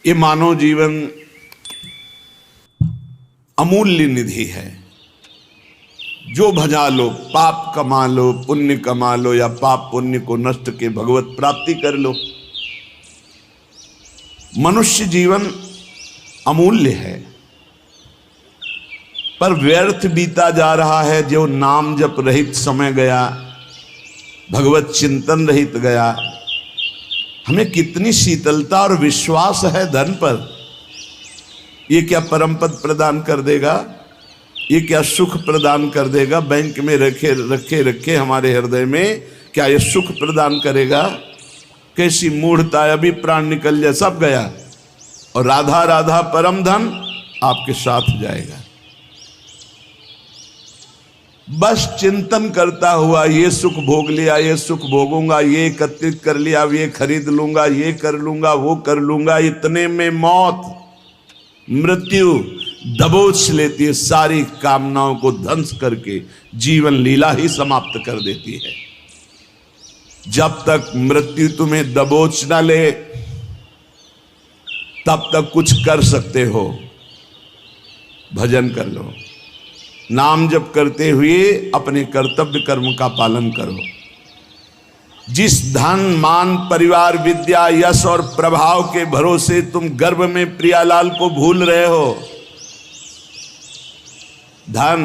ये मानव जीवन अमूल्य निधि है। जो भजा लो, पाप कमा लो, पुण्य कमा लो, या पाप पुण्य को नष्ट के भगवत प्राप्ति कर लो। मनुष्य जीवन अमूल्य है, पर व्यर्थ बीता जा रहा है। जो नाम जप रहित समय गया, भगवत चिंतन रहित गया। हमें कितनी शीतलता और विश्वास है धन पर। ये क्या परम पद प्रदान कर देगा, ये क्या सुख प्रदान कर देगा। बैंक में रखे हमारे हृदय में क्या ये सुख प्रदान करेगा। कैसी मूढ़ता, अभी प्राण निकल जाए सब गया। और राधा राधा परम धन आपके साथ जाएगा। बस चिंतन करता हुआ ये सुख भोग लिया, ये सुख भोगूंगा, ये एकत्रित कर लिया, ये खरीद लूंगा, ये कर लूंगा, वो कर लूंगा। इतने में मौत, मृत्यु दबोच लेती है, सारी कामनाओं को ध्वंस करके जीवन लीला ही समाप्त कर देती है। जब तक मृत्यु तुम्हें दबोच ना ले तब तक कुछ कर सकते हो। भजन कर लो, नाम जप करते हुए अपने कर्तव्य कर्म का पालन करो। जिस धन मान परिवार विद्या यश और प्रभाव के भरोसे तुम गर्भ में प्रियालाल को भूल रहे हो, धन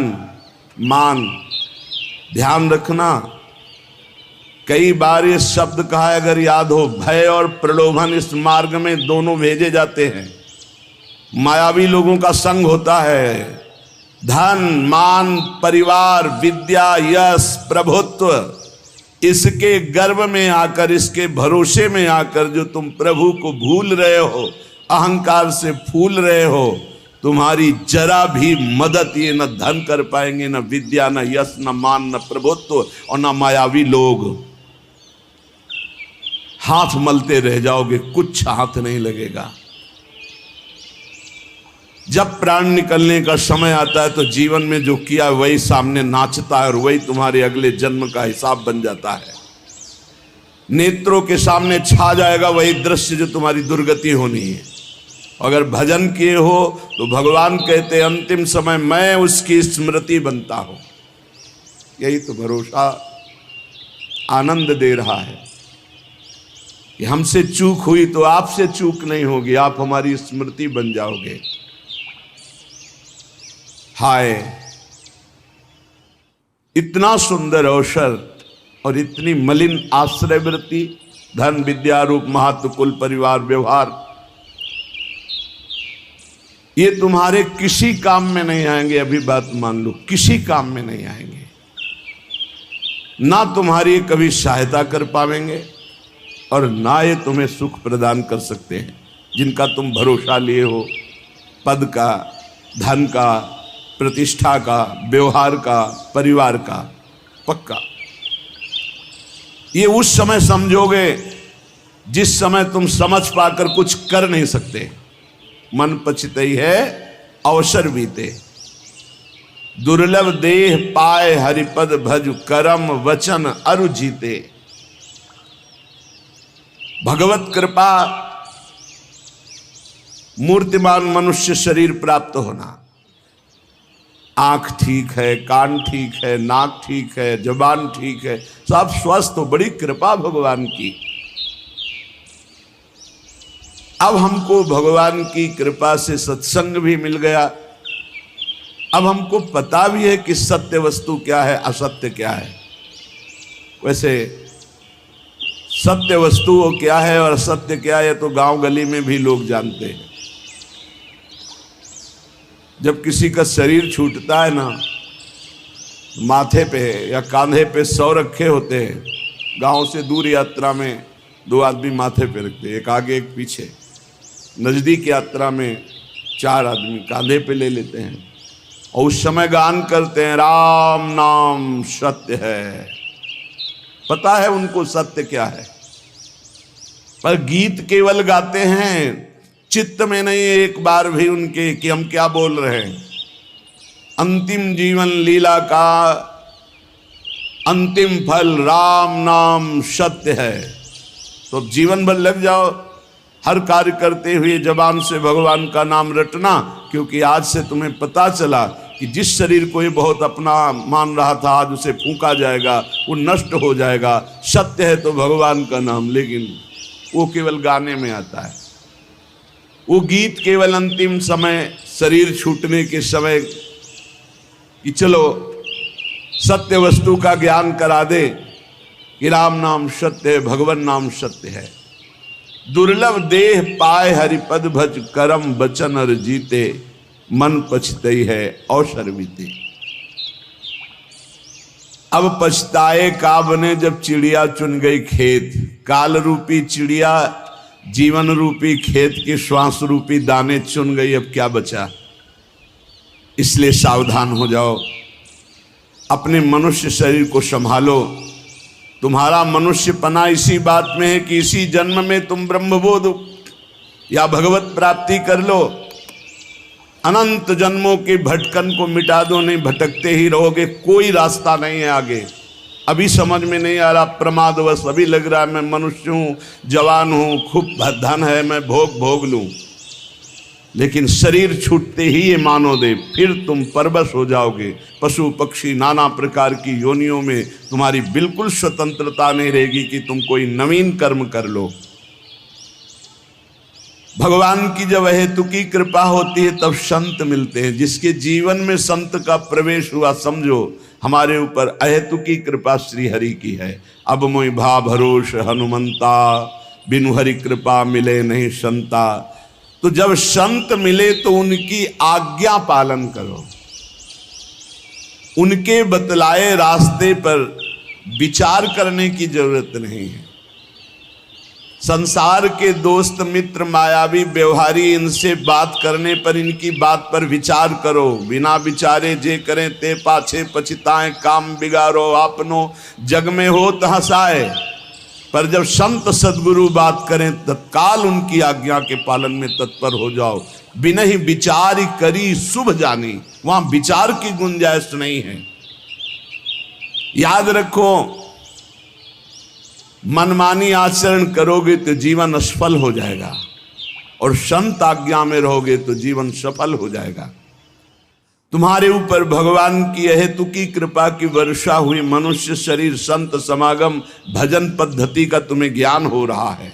मान ध्यान रखना। कई बार ये शब्द कहा है, अगर याद हो, भय और प्रलोभन इस मार्ग में दोनों भेजे जाते हैं। मायावी लोगों का संग होता है। धन मान परिवार विद्या यश प्रभुत्व, इसके गर्भ में आकर, इसके भरोसे में आकर जो तुम प्रभु को भूल रहे हो, अहंकार से फूल रहे हो, तुम्हारी जरा भी मदद ये न धन कर पाएंगे, न विद्या, न यश, न मान, न प्रभुत्व और न मायावी लोग। हाथ मलते रह जाओगे, कुछ हाथ नहीं लगेगा। जब प्राण निकलने का समय आता है तो जीवन में जो किया वही सामने नाचता है और वही तुम्हारे अगले जन्म का हिसाब बन जाता है। नेत्रों के सामने छा जाएगा वही दृश्य जो तुम्हारी दुर्गति होनी है। अगर भजन किए हो तो भगवान कहते अंतिम समय मैं उसकी स्मृति बनता हूं। यही तो भरोसा आनंद दे रहा है कि हमसे चूक हुई तो आपसे चूक नहीं होगी, आप हमारी स्मृति बन जाओगे। हाय, इतना सुंदर अवसर और इतनी मलिन आश्रय वृत्ति, धन विद्या रूप महत्व कुल परिवार व्यवहार, ये तुम्हारे किसी काम में नहीं आएंगे। अभी बात मान लो, किसी काम में नहीं आएंगे। ना तुम्हारी कभी सहायता कर पाएंगे और ना ये तुम्हें सुख प्रदान कर सकते हैं जिनका तुम भरोसा लिए हो। पद का, धन का, प्रतिष्ठा का, व्यवहार का, परिवार का। पक्का ये उस समय समझोगे जिस समय तुम समझ पाकर कुछ कर नहीं सकते। मन पछतई है अवसर बीते। दुर्लभ देह पाए हरिपद भज, करम वचन अरु जीते। भगवत कृपा मूर्तिमान मनुष्य शरीर प्राप्त होना। आंख ठीक है, कान ठीक है, नाक ठीक है, जुबान ठीक है, सब स्वस्थ हो, बड़ी कृपा भगवान की। अब हमको भगवान की कृपा से सत्संग भी मिल गया। अब हमको पता भी है कि सत्य वस्तु क्या है, असत्य क्या है। वैसे सत्य वस्तु क्या है और असत्य क्या है तो गांव गली में भी लोग जानते हैं। जब किसी का शरीर छूटता है ना, माथे पे या कांधे पे 100 रखे होते हैं। गांव से दूर यात्रा में 2 आदमी माथे पे रखते हैं, एक आगे एक पीछे। नजदीक यात्रा में 4 आदमी कांधे पे ले लेते हैं और उस समय गान करते हैं, राम नाम सत्य है। पता है उनको सत्य क्या है, पर गीत केवल गाते हैं, चित्त में नहीं एक बार भी उनके कि हम क्या बोल रहे हैं। अंतिम जीवन लीला का अंतिम फल राम नाम सत्य है। तो जीवन भर लग जाओ हर कार्य करते हुए जबान से भगवान का नाम रटना, क्योंकि आज से तुम्हें पता चला कि जिस शरीर को ये बहुत अपना मान रहा था आज उसे फूंका जाएगा, वो नष्ट हो जाएगा। सत्य है तो भगवान का नाम, लेकिन वो केवल गाने में आता है। वो गीत केवल अंतिम समय, शरीर छूटने के समय कि चलो सत्य वस्तु का ज्ञान करा दे कि राम नाम सत्य है, भगवान नाम सत्य है। दुर्लभ देह पाए हरिपद भज, करम बचन और जीते, मन पछतई है अवसर बीते। अब पछताए का बने जब चिड़िया चुन गई खेत। काल रूपी चिड़िया जीवन रूपी खेत के श्वास रूपी दाने चुन गई, अब क्या बचा। इसलिए सावधान हो जाओ, अपने मनुष्य शरीर को संभालो। तुम्हारा मनुष्यपना इसी बात में है कि इसी जन्म में तुम ब्रह्मबोध या भगवत प्राप्ति कर लो। अनंत जन्मों के भटकन को मिटा दो, नहीं भटकते ही रहोगे, कोई रास्ता नहीं है आगे। अभी समझ में नहीं आ रहा, प्रमादवश अभी लग रहा है मैं मनुष्य हूँ, जवान हूँ, खूब धन है, मैं भोग लूँ। लेकिन शरीर छूटते ही ये मानो दे, फिर तुम परवश हो जाओगे। पशु पक्षी नाना प्रकार की योनियों में तुम्हारी बिल्कुल स्वतंत्रता नहीं रहेगी कि तुम कोई नवीन कर्म कर लो। भगवान की जब अहेतुकी कृपा होती है तब संत मिलते हैं। जिसके जीवन में संत का प्रवेश हुआ, समझो हमारे ऊपर अहेतुकी कृपा श्री हरि की है। अब मोहि भा भरोस हनुमंता, बिनु हरि कृपा मिले नहीं संता। तो जब संत मिले तो उनकी आज्ञा पालन करो, उनके बतलाए रास्ते पर विचार करने की जरूरत नहीं है। संसार के दोस्त मित्र मायावी व्यवहारी, इनसे बात करने पर इनकी बात पर विचार करो। बिना विचारे जे करें ते पाछे पछताएं, काम बिगाड़ो आपनो जग में हो हंसाए। पर जब संत सदगुरु बात करें तत्काल उनकी आज्ञा के पालन में तत्पर हो जाओ। बिना ही विचार करी शुभ जानी, वहां विचार की गुंजाइश नहीं है। याद रखो, मनमानी आचरण करोगे तो जीवन असफल हो जाएगा, और संत आज्ञा में रहोगे तो जीवन सफल हो जाएगा। तुम्हारे ऊपर भगवान की अहेतुकी कृपा की वर्षा हुई। मनुष्य शरीर, संत समागम, भजन पद्धति का तुम्हें ज्ञान हो रहा है।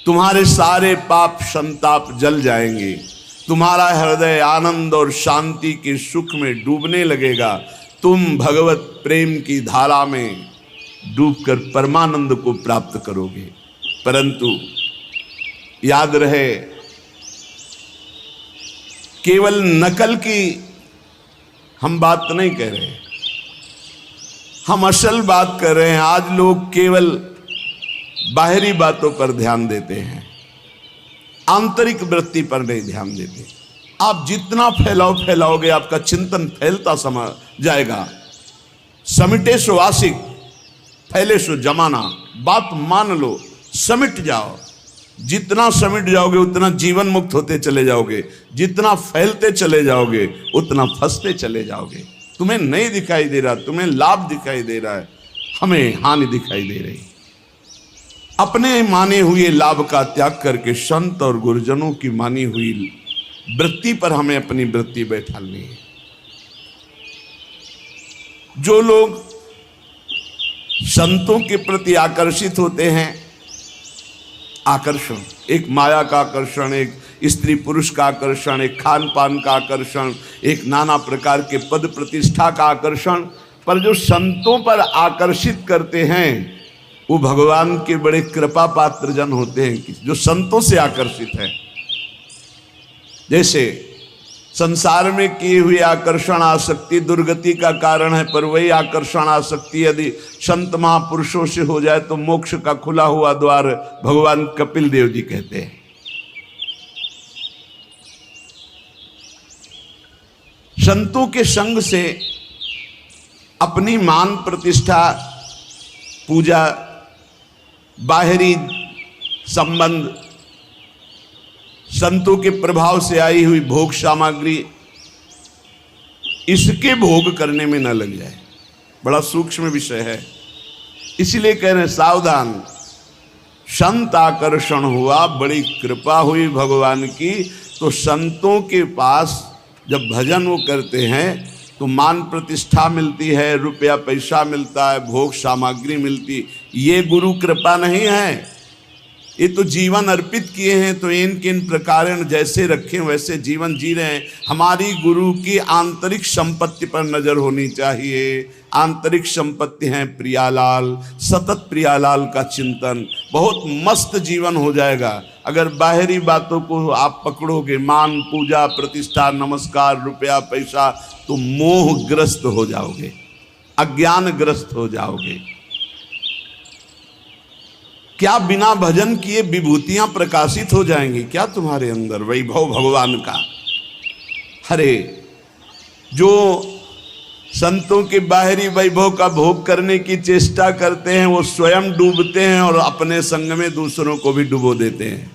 तुम्हारे सारे पाप संताप जल जाएंगे। तुम्हारा हृदय आनंद और शांति के सुख में डूबने लगेगा। तुम भगवत प्रेम की धारा में डूबकर परमानंद को प्राप्त करोगे। परंतु याद रहे, केवल नकल की हम बात नहीं कह रहे, हम असल बात कर रहे हैं। आज लोग केवल बाहरी बातों पर ध्यान देते हैं, आंतरिक वृत्ति पर नहीं ध्यान देते। आप जितना फैलाओगे आपका चिंतन फैलता समा जाएगा। समिटे सो आशिक, फैले सो जमाना। बात मान लो, समिट जाओ। जितना समिट जाओगे उतना जीवन मुक्त होते चले जाओगे। जितना फैलते चले जाओगे उतना फंसते चले जाओगे। तुम्हें नहीं दिखाई दे रहा, तुम्हें लाभ दिखाई दे रहा है, हमें हानि दिखाई दे रही। अपने माने हुए लाभ का त्याग करके संत और गुरुजनों की मानी हुई वृत्ति पर हमें अपनी वृत्ति बैठानी है। जो लोग संतों के प्रति आकर्षित होते हैं, आकर्षण, एक माया का आकर्षण, एक स्त्री पुरुष का आकर्षण, एक खान पान का आकर्षण, एक नाना प्रकार के पद प्रतिष्ठा का आकर्षण, पर जो संतों पर आकर्षित करते हैं वो भगवान के बड़े कृपा पात्र जन होते हैं, जो संतों से आकर्षित है। जैसे संसार में किए हुए आकर्षण आसक्ति दुर्गति का कारण है, पर वही आकर्षण आसक्ति यदि संत महापुरुषों से हो जाए तो मोक्ष का खुला हुआ द्वार भगवान कपिल देव जी कहते हैं। संतों के संग से अपनी मान प्रतिष्ठा, पूजा, बाहरी संबंध, संतों के प्रभाव से आई हुई भोग सामग्री, इसके भोग करने में न लग जाए। बड़ा सूक्ष्म विषय है, इसीलिए कह रहे हैं सावधान। संत आकर्षण हुआ, बड़ी कृपा हुई भगवान की। तो संतों के पास जब भजन वो करते हैं तो मान प्रतिष्ठा मिलती है, रुपया पैसा मिलता है, भोग सामग्री मिलती। ये गुरु कृपा नहीं है, ये तो जीवन अर्पित किए हैं, तो इन किन प्रकार जैसे रखें वैसे जीवन जी रहे हैं। हमारी गुरु की आंतरिक संपत्ति पर नजर होनी चाहिए। आंतरिक संपत्ति है प्रियालाल, सतत प्रियालाल का चिंतन, बहुत मस्त जीवन हो जाएगा। अगर बाहरी बातों को आप पकड़ोगे, मान पूजा प्रतिष्ठा नमस्कार रुपया पैसा, तो मोहग्रस्त हो जाओगे, अज्ञानग्रस्त हो जाओगे। क्या बिना भजन किए विभूतियां प्रकाशित हो जाएंगी क्या तुम्हारे अंदर, वैभव भगवान का? अरे जो संतों के बाहरी वैभव का भोग करने की चेष्टा करते हैं वो स्वयं डूबते हैं और अपने संग में दूसरों को भी डुबो देते हैं।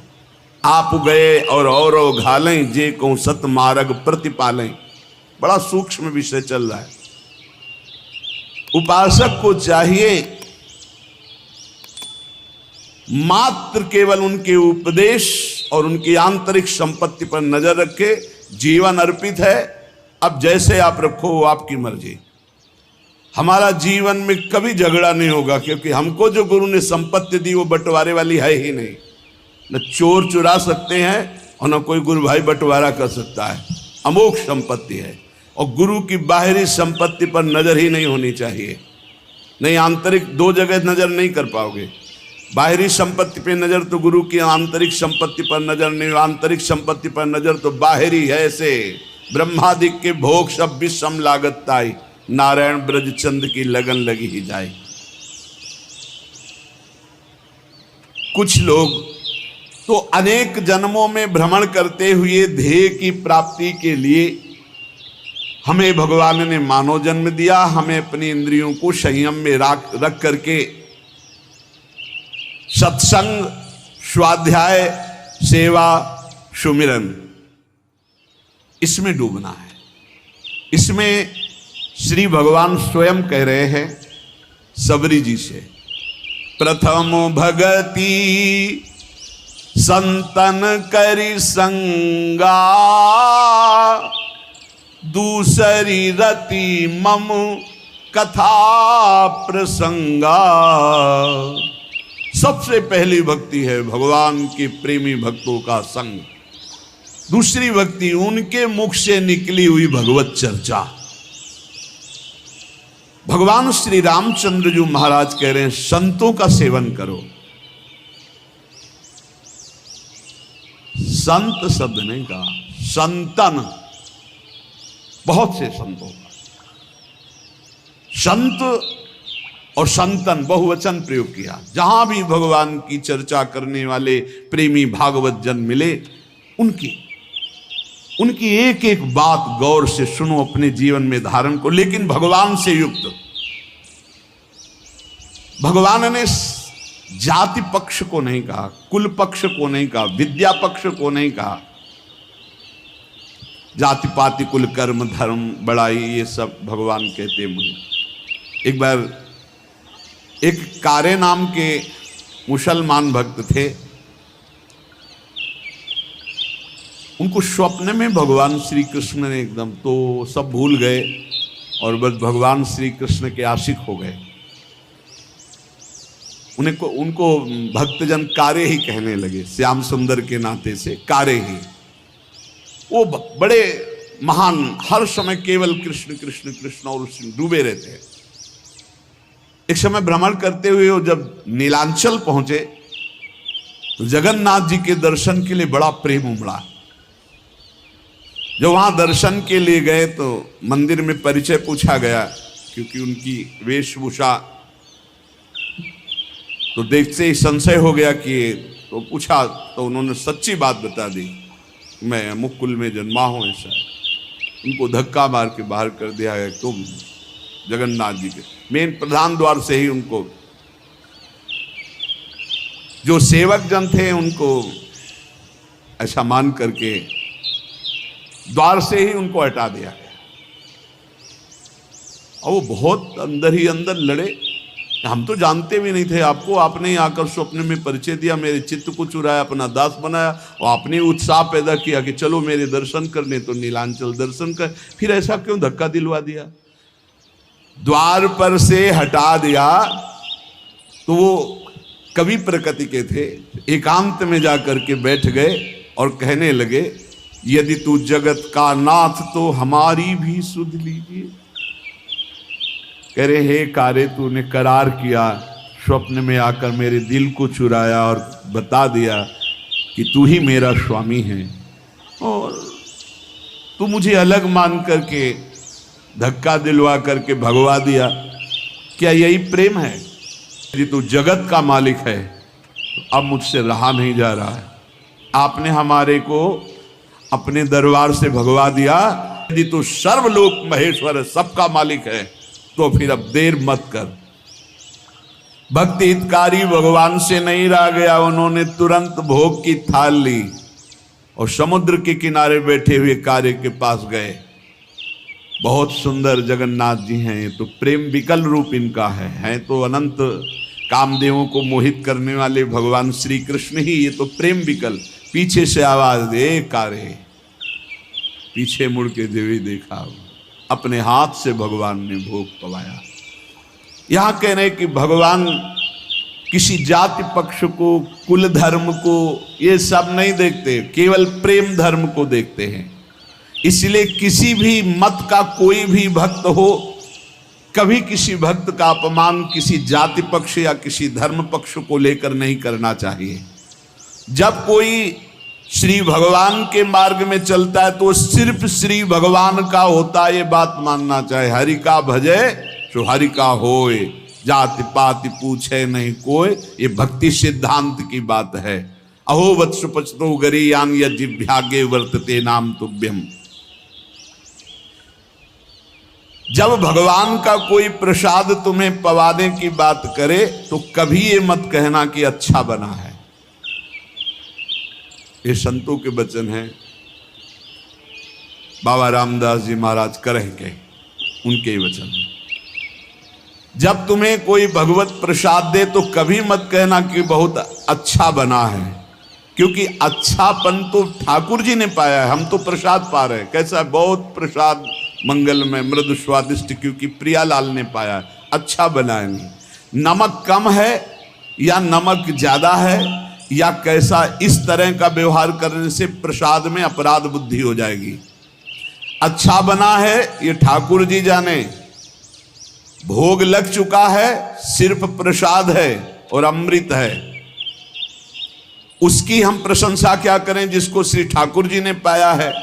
आप गए और घालें जे को सत मार्ग प्रतिपालें। बड़ा सूक्ष्म विषय चल रहा है। उपासक को चाहिए मात्र केवल उनके उपदेश और उनकी आंतरिक संपत्ति पर नजर रखे। जीवन अर्पित है, अब जैसे आप रखो वो आपकी मर्जी। हमारा जीवन में कभी झगड़ा नहीं होगा, क्योंकि हमको जो गुरु ने संपत्ति दी वो बंटवारे वाली है ही नहीं। न चोर चुरा सकते हैं और न कोई गुरु भाई बंटवारा कर सकता है। अमोघ संपत्ति है और गुरु की बाहरी संपत्ति पर नजर ही नहीं होनी चाहिए। नहीं, आंतरिक दो जगह नजर नहीं कर पाओगे। बाहरी संपत्ति पे नजर तो गुरु की आंतरिक संपत्ति पर नजर नहीं, आंतरिक संपत्ति पर नजर तो बाहरी है। ऐसे ब्रह्मादिक के भोग सब विषम लागत ताई, नारायण ब्रज चंद की लगन लगी ही जाए। कुछ लोग तो अनेक जन्मों में भ्रमण करते हुए ध्येय की प्राप्ति के लिए हमें भगवान ने मानव जन्म दिया। हमें अपनी इंद्रियों को संयम में रख करके सत्संग, स्वाध्याय, सेवा, सुमिरन, इसमें डूबना है। इसमें श्री भगवान स्वयं कह रहे हैं सबरी जी से, प्रथम भगति संतन करि संगा, दूसरी रति मम कथा प्रसंगा। सबसे पहली भक्ति है भगवान के प्रेमी भक्तों का संग। दूसरी भक्ति उनके मुख से निकली हुई भगवत चर्चा। भगवान श्री रामचंद्र जी महाराज कह रहे हैं संतों का सेवन करो। संत शब्द नहीं कहा, संतन, बहुत से संतों का। संत और संतन बहुवचन प्रयोग किया। जहां भी भगवान की चर्चा करने वाले प्रेमी भागवत जन मिले, उनकी एक एक बात गौर से सुनो, अपने जीवन में धारण को, लेकिन भगवान से युक्त। भगवान ने जाति पक्ष को नहीं कहा, कुल पक्ष को नहीं कहा, विद्या पक्ष को नहीं कहा। जाति पाति कुल कर्म धर्म बड़ाई ये सब भगवान कहते मुझे। एक बार एक कारे नाम के मुसलमान भक्त थे, उनको स्वप्न में भगवान श्री कृष्ण ने एकदम, तो सब भूल गए और बस भगवान श्री कृष्ण के आशिक हो गए। उनको भक्तजन कारे ही कहने लगे, श्याम सुंदर के नाते से कारे ही। वो बड़े महान, हर समय केवल कृष्ण कृष्ण कृष्ण और उसमें डूबे रहते हैं। एक समय भ्रमण करते हुए वो जब नीलांचल पहुंचे तो जगन्नाथ जी के दर्शन के लिए बड़ा प्रेम उमड़ा। जब वहां दर्शन के लिए गए तो मंदिर में परिचय पूछा गया, क्योंकि उनकी वेशभूषा तो देखते ही संशय हो गया कि, तो पूछा तो उन्होंने सच्ची बात बता दी, मैं अमुक कुल में जन्मा हूं ऐसा। उनको धक्का मार के बाहर कर दिया है। तुम जगन्नाथ जी के मेन प्रधान द्वार से ही उनको, जो सेवक जन थे उनको ऐसा मान करके द्वार से ही उनको हटा दिया गया। और वो बहुत अंदर ही अंदर लड़े, हम तो जानते भी नहीं थे आपको, आपने ही आकर स्वप्न में परिचय दिया, मेरे चित्त को चुराया, अपना दास बनाया और आपने उत्साह पैदा किया कि चलो मेरे दर्शन करने, तो नीलांचल दर्शन कर। फिर ऐसा क्यों धक्का दिलवा दिया, द्वार पर से हटा दिया? तो वो कवि प्रकृति के थे, एकांत में जाकर के बैठ गए और कहने लगे, यदि तू जगत का नाथ तो हमारी भी सुध लीजिए। कह रहे, हे कारे, तूने करार किया, स्वप्न में आकर मेरे दिल को चुराया और बता दिया कि तू ही मेरा स्वामी है, और तू मुझे अलग मान करके धक्का दिलवा करके भगवा दिया। क्या यही प्रेम है? यदि तू जगत का मालिक है तो अब मुझसे रहा नहीं जा रहा है। आपने हमारे को अपने दरबार से भगवा दिया। यदि तू सर्वलोक महेश्वर, सबका मालिक है, तो फिर अब देर मत कर। भक्ति हितकारी भगवान से नहीं रह गया, उन्होंने तुरंत भोग की थाल ली और समुद्र के किनारे बैठे हुए कार्य के पास गए। बहुत सुंदर जगन्नाथ जी हैं, ये तो प्रेम विकल रूप इनका है तो अनंत कामदेवों को मोहित करने वाले भगवान श्री कृष्ण ही, ये तो प्रेम विकल। पीछे से आवाज दे, कारे, पीछे मुड़ के देवी देखा, अपने हाथ से भगवान ने भोग पवाया। यहां कह रहे कि भगवान किसी जाति पक्ष को, कुल धर्म को, ये सब नहीं देखते, केवल प्रेम धर्म को देखते हैं। इसलिए किसी भी मत का कोई भी भक्त हो, कभी किसी भक्त का अपमान किसी जाति पक्ष या किसी धर्म पक्ष को लेकर नहीं करना चाहिए। जब कोई श्री भगवान के मार्ग में चलता है तो सिर्फ श्री भगवान का होता, ये बात मानना चाहिए। हरि का भजे सो हरि का होए, जाति पाति पूछे नहीं कोई, ये भक्ति सिद्धांत की बात है। अहो वत्स पचतो गरीयान यज्जिभ्यागे वर्तते नाम तुभ्यम। जब भगवान का कोई प्रसाद तुम्हें पवाने की बात करे तो कभी ये मत कहना कि अच्छा बना है। ये संतों के वचन हैं, बाबा रामदास जी महाराज करेंगे, उनके ही वचन। जब तुम्हें कोई भगवत प्रसाद दे तो कभी मत कहना कि बहुत अच्छा बना है, क्योंकि अच्छापन तो ठाकुर जी ने पाया है, हम तो प्रसाद पा रहे हैं। कैसा है? बहुत प्रसाद मंगल में मृदु स्वादिष्ट, क्योंकि प्रियालाल ने पाया, अच्छा बना है। नहीं, नमक कम है या नमक ज्यादा है या कैसा, इस तरह का व्यवहार करने से प्रसाद में अपराध बुद्धि हो जाएगी। अच्छा बना है ये ठाकुर जी जाने, भोग लग चुका है, सिर्फ प्रसाद है और अमृत है, उसकी हम प्रशंसा क्या करें जिसको श्री ठाकुर जी ने पाया है,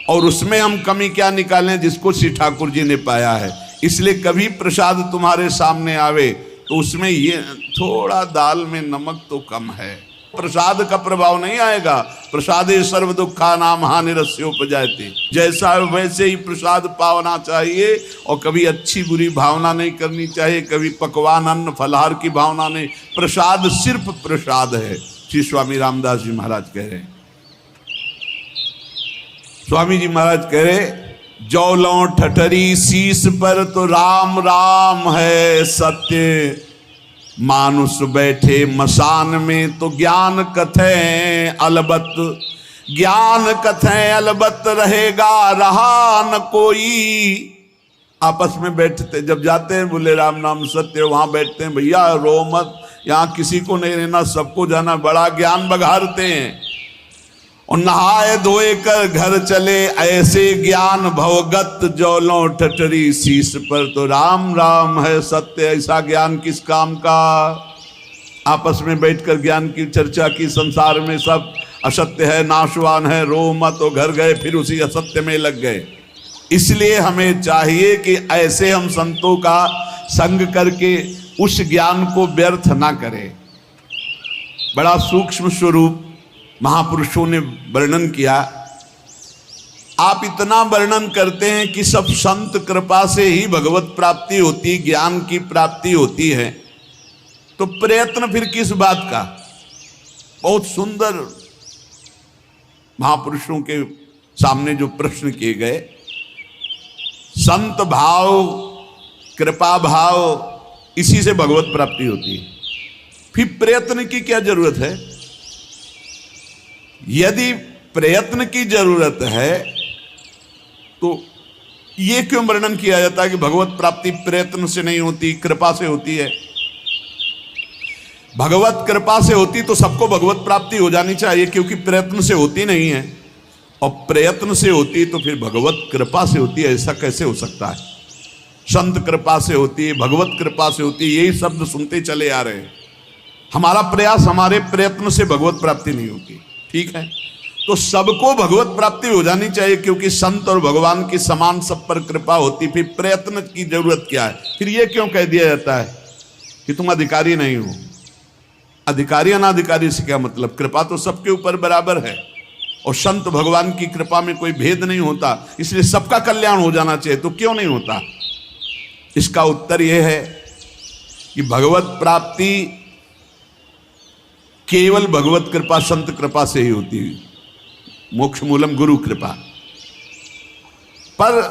और उसमें हम कमी क्या निकालें जिसको श्री ठाकुर जी ने पाया है। इसलिए कभी प्रसाद तुम्हारे सामने आवे तो उसमें ये थोड़ा दाल में नमक तो कम है, प्रसाद का प्रभाव नहीं आएगा। प्रसादे सर्व दुखा नाम हानिरस्योपजायते, जैसा है वैसे ही प्रसाद पावना चाहिए, और कभी अच्छी बुरी भावना नहीं करनी चाहिए, कभी पकवान अन्न फलहार की भावना नहीं। प्रसाद सिर्फ प्रसाद है। श्री स्वामी रामदास जी महाराज कह रहे हैं, स्वामी जी महाराज कह रहे, जौलों ठठरी शीश पर तो राम राम है सत्य, मानुष बैठे मसान में तो ज्ञान कथें अलबत, ज्ञान कथें अलबत रहेगा रहा न कोई। आपस में बैठते जब जाते हैं, बोले राम नाम सत्य, वहां बैठते हैं, भैया रो मत, यहाँ किसी को नहीं रहना, सबको जाना, बड़ा ज्ञान बघारते हैं। और नहाए धोए कर घर चले, ऐसे ज्ञान भवगत जौलों ठठरी शीश पर तो राम राम है सत्य। ऐसा ज्ञान किस काम का? आपस में बैठकर ज्ञान की चर्चा की, संसार में सब असत्य है, नाशवान है, रो मत, तो घर गए फिर उसी असत्य में लग गए। इसलिए हमें चाहिए कि ऐसे हम संतों का संग करके उस ज्ञान को व्यर्थ ना करें। बड़ा सूक्ष्म स्वरूप महापुरुषों ने वर्णन किया। आप इतना वर्णन करते हैं कि सब संत कृपा से ही भगवत प्राप्ति होती, ज्ञान की प्राप्ति होती है, तो प्रयत्न फिर किस बात का? बहुत सुंदर महापुरुषों के सामने जो प्रश्न किए गए, संत भाव, कृपा भाव, इसी से भगवत प्राप्ति होती है। फिर प्रयत्न की क्या जरूरत है? यदि प्रयत्न की जरूरत है तो यह क्यों वर्णन किया जाता है कि भगवत प्राप्ति प्रयत्न से नहीं होती, कृपा से होती है? भगवत कृपा से होती तो सबको भगवत प्राप्ति हो जानी चाहिए, क्योंकि प्रयत्न से होती नहीं है। और प्रयत्न से होती तो फिर भगवत कृपा से होती है, ऐसा कैसे हो सकता है? संत कृपा से होती है, भगवत कृपा से होती है, यही शब्द सुनते चले आ रहे हैं। हमारा प्रयास, हमारे प्रयत्न से भगवत प्राप्ति नहीं होती, ठीक है? तो सबको भगवत प्राप्ति हो जानी चाहिए, क्योंकि संत और भगवान की समान सब पर कृपा होती। फिर प्रयत्न की जरूरत क्या है? फिर यह क्यों कह दिया जाता है कि तुम अधिकारी नहीं हो? अधिकारी अनाधिकारी से क्या मतलब? कृपा तो सबके ऊपर बराबर है, और संत भगवान की कृपा में कोई भेद नहीं होता, इसलिए सबका कल्याण हो जाना चाहिए। तो क्यों नहीं होता? इसका उत्तर यह है कि भगवत प्राप्ति केवल भगवत कृपा, संत कृपा से ही होती है। मोक्ष मूलम गुरु कृपा। पर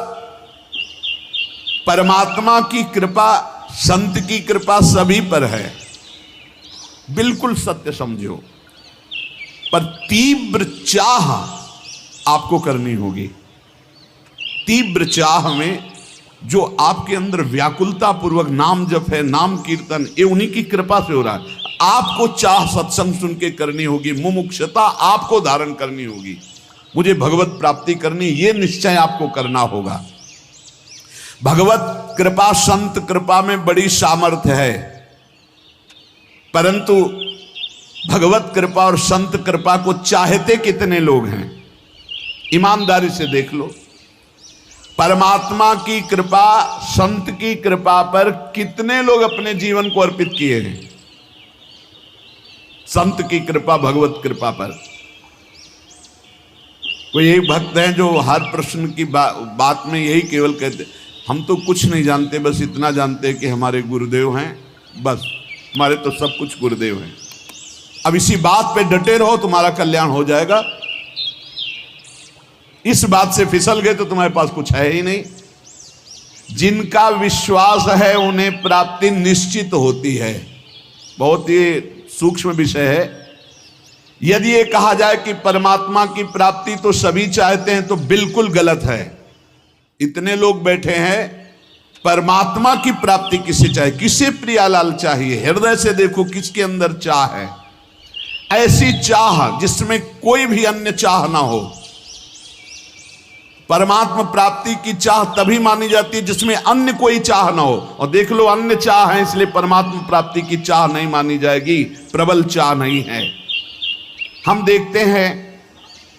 परमात्मा की कृपा, संत की कृपा सभी पर है, बिल्कुल सत्य समझो। पर तीव्र चाह आपको करनी होगी। तीव्र चाह में जो आपके अंदर व्याकुलता पूर्वक नाम जप है, नाम कीर्तन, ये उन्हीं की कृपा से हो रहा है। आपको चाह सत्संग सुन के करनी होगी, मुमुक्षुता आपको धारण करनी होगी। मुझे भगवत प्राप्ति करनी, ये निश्चय आपको करना होगा। भगवत कृपा, संत कृपा में बड़ी सामर्थ्य है, परंतु भगवत कृपा और संत कृपा को चाहते कितने लोग हैं? ईमानदारी से देख लो। परमात्मा की कृपा, संत की कृपा पर कितने लोग अपने जीवन को अर्पित किए हैं? संत की कृपा, भगवत कृपा पर। कोई एक भक्त हैं जो हर प्रश्न की बात में यही केवल कहते, हम तो कुछ नहीं जानते, बस इतना जानते हैं कि हमारे गुरुदेव हैं, बस हमारे तो सब कुछ गुरुदेव हैं। अब इसी बात पे डटे रहो, तुम्हारा कल्याण हो जाएगा। इस बात से फिसल गए तो तुम्हारे पास कुछ है ही नहीं। जिनका विश्वास है उन्हें प्राप्ति निश्चित होती है। बहुत ही सूक्ष्म विषय है। यदि ये कहा जाए कि परमात्मा की प्राप्ति तो सभी चाहते हैं तो बिल्कुल गलत है। इतने लोग बैठे हैं, परमात्मा की प्राप्ति किसे चाहिए? किसे प्रियालाल चाहिए? हृदय से देखो किसके अंदर चाह है। ऐसी चाह जिसमें कोई भी अन्य चाह ना हो। परमात्मा प्राप्ति की चाह तभी मानी जाती है जिसमें अन्य कोई चाह ना हो। और देख लो, अन्य चाह है इसलिए परमात्मा प्राप्ति की चाह नहीं मानी जाएगी, प्रबल चाह नहीं है। हम देखते हैं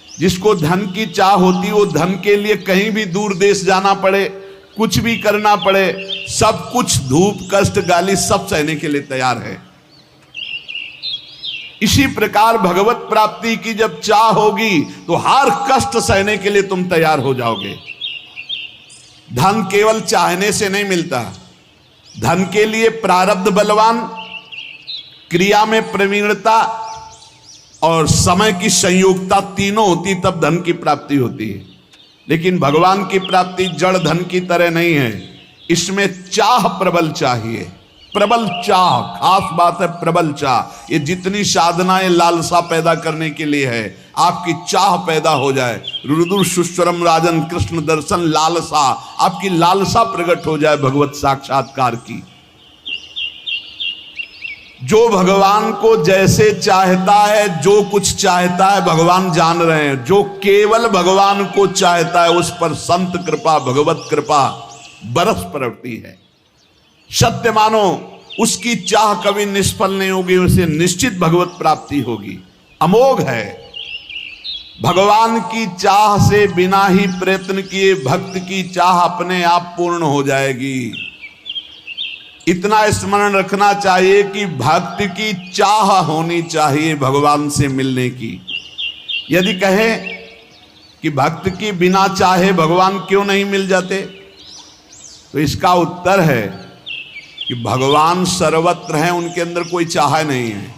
जिसको धन की चाह होती है, वो धन के लिए कहीं भी दूर देश जाना पड़े, कुछ भी करना पड़े, सब कुछ, धूप, कष्ट, गाली सब सहने के लिए तैयार है। इसी प्रकार भगवत प्राप्ति की जब चाह होगी तो हर कष्ट सहने के लिए तुम तैयार हो जाओगे। धन केवल चाहने से नहीं मिलता। धन के लिए प्रारब्ध बलवान, क्रिया में प्रवीणता और समय की संयोगता तीनों होती, तब धन की प्राप्ति होती है। लेकिन भगवान की प्राप्ति जड़ धन की तरह नहीं है। इसमें चाह प्रबल चाहिए। प्रबल चाह, खास बात है प्रबल चाह। ये जितनी साधनाएं लालसा पैदा करने के लिए है, आपकी चाह पैदा हो जाए। रुदुर सुस्वरम राजन कृष्ण दर्शन लालसा, आपकी लालसा प्रकट हो जाए भगवत साक्षात्कार की। जो भगवान को जैसे चाहता है, जो कुछ चाहता है, भगवान जान रहे हैं। जो केवल भगवान को चाहता है उस पर संत कृपा, भगवत कृपा बरस पड़ती है। सत्य मानो, उसकी चाह कभी निष्फल नहीं होगी, उसे निश्चित भगवत प्राप्ति होगी। अमोघ है। भगवान की चाह से बिना ही प्रयत्न किए भक्त की चाह अपने आप पूर्ण हो जाएगी। इतना स्मरण रखना चाहिए कि भक्त की चाह होनी चाहिए भगवान से मिलने की। यदि कहें कि भक्त की बिना चाहे भगवान क्यों नहीं मिल जाते, तो इसका उत्तर है कि भगवान सर्वत्र हैं, उनके अंदर कोई चाह नहीं है।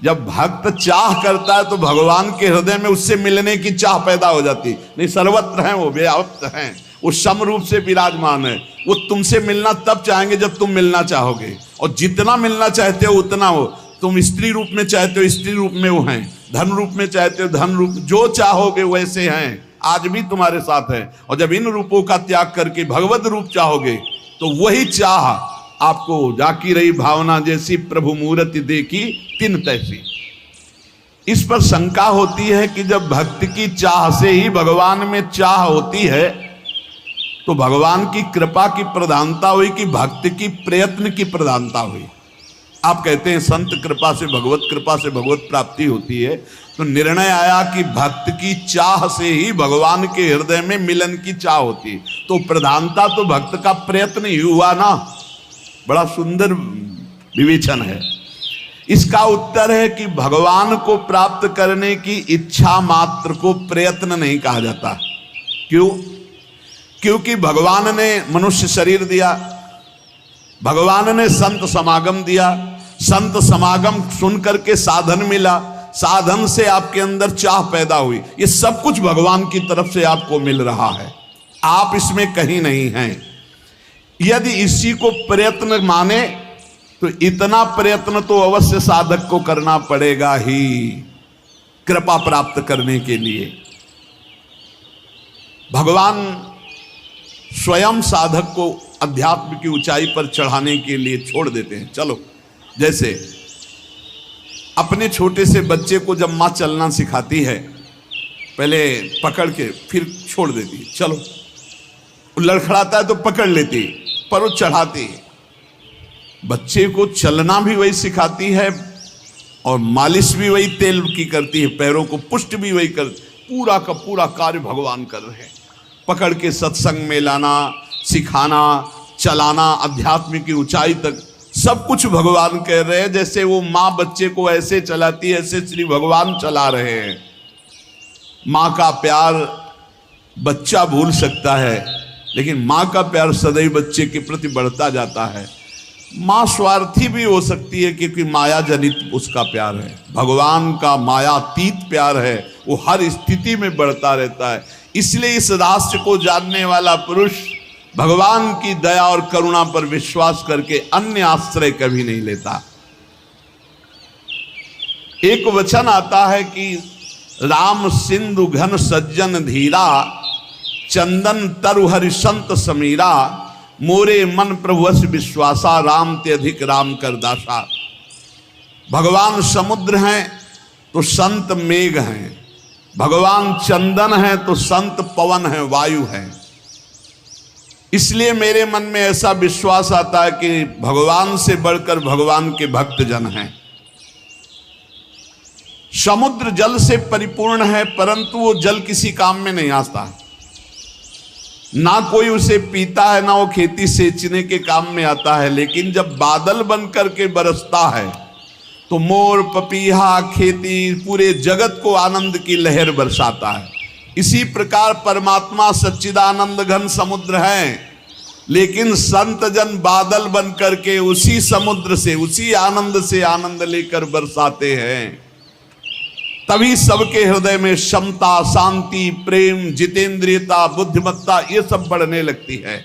जब भक्त चाह करता है तो भगवान के हृदय में उससे मिलने की चाह पैदा हो जाती। नहीं, सर्वत्र हैं, वो व्याप्त हैं, वो सम रूप से विराजमान है। वो तुमसे मिलना तब चाहेंगे जब तुम मिलना चाहोगे, और जितना मिलना चाहते हो उतना हो। तुम स्त्री रूप में चाहते हो स्त्री रूप में वो हैं, धन रूप में चाहते हो धन रूप, जो चाहोगे वैसे हैं, आज भी तुम्हारे साथ है। और जब इन रूपों का त्याग करके भगवत रूप चाहोगे तो वही चाह आपको जाकी रही भावना जैसी प्रभु मूर्ति देखी तिन तैसी। इस पर शंका होती है कि जब भक्ति की चाह से ही भगवान में चाह होती है तो भगवान की कृपा की प्रधानता हुई कि भक्ति की प्रयत्न की प्रधानता हुई। आप कहते हैं संत कृपा से भगवत प्राप्ति होती है, तो निर्णय आया कि भक्त की चाह से ही भगवान के हृदय में मिलन की चाह होती है, तो प्रधानता तो भक्त का प्रयत्न ही हुआ ना। बड़ा सुंदर विवेचन है। इसका उत्तर है कि भगवान को प्राप्त करने की इच्छा मात्र को प्रयत्न नहीं कहा जाता। क्यों? क्योंकि भगवान ने मनुष्य शरीर दिया, भगवान ने संत समागम दिया, संत समागम सुन करके साधन मिला, साधन से आपके अंदर चाह पैदा हुई। ये सब कुछ भगवान की तरफ से आपको मिल रहा है, आप इसमें कहीं नहीं हैं। यदि इसी को प्रयत्न माने तो इतना प्रयत्न तो अवश्य साधक को करना पड़ेगा ही कृपा प्राप्त करने के लिए। भगवान स्वयं साधक को अध्यात्म की ऊंचाई पर चढ़ाने के लिए छोड़ देते हैं। चलो, जैसे अपने छोटे से बच्चे को जब माँ चलना सिखाती है, पहले पकड़ के फिर छोड़ देती है, चलो, वो लड़खड़ाता है तो पकड़ लेती है, पर वो चढ़ाती है। बच्चे को चलना भी वही सिखाती है और मालिश भी वही तेल की करती है, पैरों को पुष्ट भी वही करती, पूरा का पूरा कार्य भगवान कर रहे हैं। पकड़ के सत्संग में लाना, सिखाना, चलाना, अध्यात्म की ऊंचाई तक सब कुछ भगवान कह रहे हैं। जैसे वो माँ बच्चे को ऐसे चलाती है, ऐसे श्री भगवान चला रहे हैं। माँ का प्यार बच्चा भूल सकता है, लेकिन माँ का प्यार सदैव बच्चे के प्रति बढ़ता जाता है। माँ स्वार्थी भी हो सकती है क्योंकि माया जनित उसका प्यार है। भगवान का मायातीत प्यार है, वो हर स्थिति में बढ़ता रहता है। इसलिए इस राष्ट्र को जानने वाला पुरुष भगवान की दया और करुणा पर विश्वास करके अन्य आश्रय कभी नहीं लेता। एक वचन आता है कि राम सिंधु घन सज्जन धीरा, चंदन तरु हरि संत समीरा, मोरे मन प्रभुवश विश्वासा, राम ते अधिक राम कर दासा। भगवान समुद्र हैं तो संत मेघ हैं, भगवान चंदन है तो संत पवन है, वायु है। इसलिए मेरे मन में ऐसा विश्वास आता है कि भगवान से बढ़कर भगवान के भक्त जन हैं। समुद्र जल से परिपूर्ण है, परंतु वो जल किसी काम में नहीं आता, ना कोई उसे पीता है, ना वो खेती सींचने के काम में आता है। लेकिन जब बादल बनकर के बरसता है तो मोर, पपीहा, खेती, पूरे जगत को आनंद की लहर बरसाता है। इसी प्रकार परमात्मा सच्चिदानंद घन समुद्र है, लेकिन संत जन बादल बनकर के उसी समुद्र से, उसी आनंद से आनंद लेकर बरसाते हैं। तभी सबके हृदय में क्षमता, शांति, प्रेम, जितेंद्रियता, बुद्धिमत्ता ये सब बढ़ने लगती है।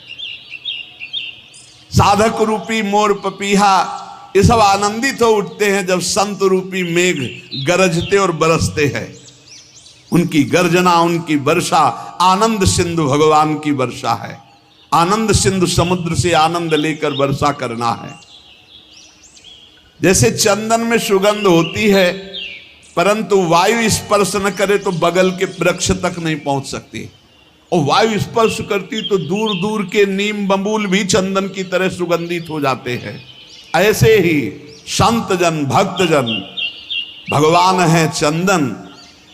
साधक रूपी मोर, पपीहा ये सब आनंदित हो उठते हैं जब संत रूपी मेघ गरजते और बरसते हैं। उनकी गर्जना, उनकी वर्षा आनंद सिंधु भगवान की वर्षा है। आनंद सिंधु समुद्र से आनंद लेकर वर्षा करना है। जैसे चंदन में सुगंध होती है, परंतु वायु स्पर्श न करे तो बगल के वृक्ष तक नहीं पहुंच सकती, और वायु स्पर्श करती तो दूर दूर के नीम बबूल भी चंदन की तरह सुगंधित हो जाते हैं। ऐसे ही संत जन, भक्त जन, भगवान है चंदन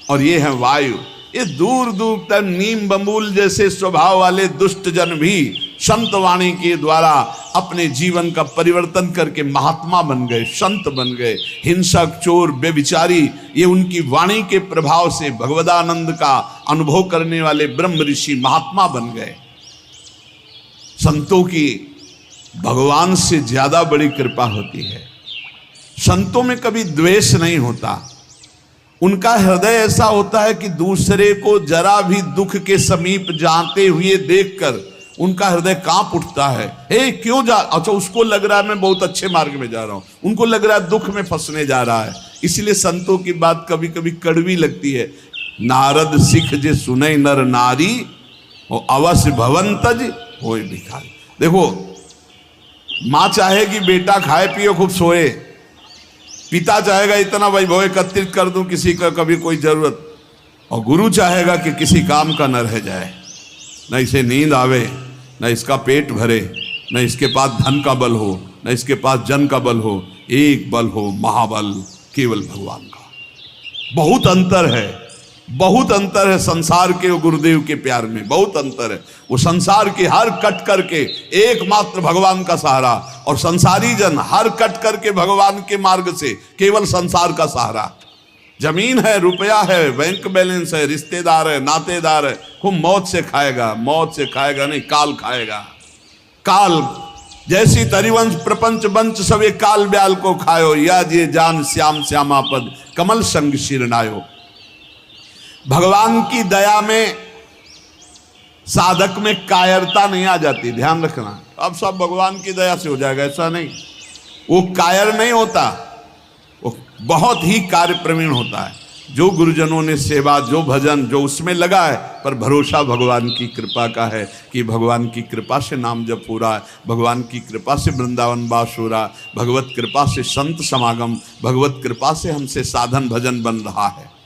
और ये है वायु। ये दूर दूर तक नीम बबूल जैसे स्वभाव वाले दुष्ट जन भी संत वाणी के द्वारा अपने जीवन का परिवर्तन करके महात्मा बन गए, संत बन गए। हिंसक, चोर, व्यभिचारी ये उनकी वाणी के प्रभाव से भगवदानंद का अनुभव करने वाले ब्रह्म ऋषि महात्मा बन गए। संतों की भगवान से ज्यादा बड़ी कृपा होती है। संतों में कभी द्वेष नहीं होता, उनका हृदय ऐसा होता है कि दूसरे को जरा भी दुख के समीप जाते हुए देखकर उनका हृदय कांप उठता है। हे क्यों जा, अच्छा उसको लग रहा है मैं बहुत अच्छे मार्ग में जा रहा हूं, उनको लग रहा है दुख में फंसने जा रहा है। इसलिए संतों की बात कभी कभी कड़वी लगती है। नारद सिख जे सुने नर नारी और अवश्य भवंतज होए भिखारी। देखो, माँ चाहेगी बेटा खाए पिए खूब सोए, पिता चाहेगा इतना वैभव एकत्रित कर दूं किसी का कभी कोई जरूरत, और गुरु चाहेगा कि किसी काम का न रह जाए, न इसे नींद आवे, न इसका पेट भरे, न इसके पास धन का बल हो, न इसके पास जन का बल हो, एक बल हो महाबल केवल भगवान का। बहुत अंतर है, बहुत अंतर है संसार के और गुरुदेव के प्यार में, बहुत अंतर है। वो संसार के हर कट करके एकमात्र भगवान का सहारा, और संसारी जन हर कट करके भगवान के मार्ग से केवल संसार का सहारा। जमीन है, रुपया है, बैंक बैलेंस है, रिश्तेदार है, नातेदार है, खूब मौत से खाएगा, मौत से खाएगा नहीं, काल खाएगा। काल जैसी तरिवंश प्रपंच बंच सवे काल ब्याल को खायो, या ये जान श्याम श्यामा पद कमल संग शिरनायो। भगवान की दया में साधक में कायरता नहीं आ जाती, ध्यान रखना। अब सब भगवान की दया से हो जाएगा ऐसा नहीं, वो कायर नहीं होता, वो बहुत ही कार्य प्रवीण होता है। जो गुरुजनों ने सेवा, जो भजन, जो उसमें लगा है, पर भरोसा भगवान की कृपा का है कि भगवान की कृपा से नाम जप हो रहा है, भगवान की कृपा से वृंदावन वास हो रहा है, भगवत कृपा से संत समागम, भगवत कृपा से हमसे साधन भजन बन रहा है।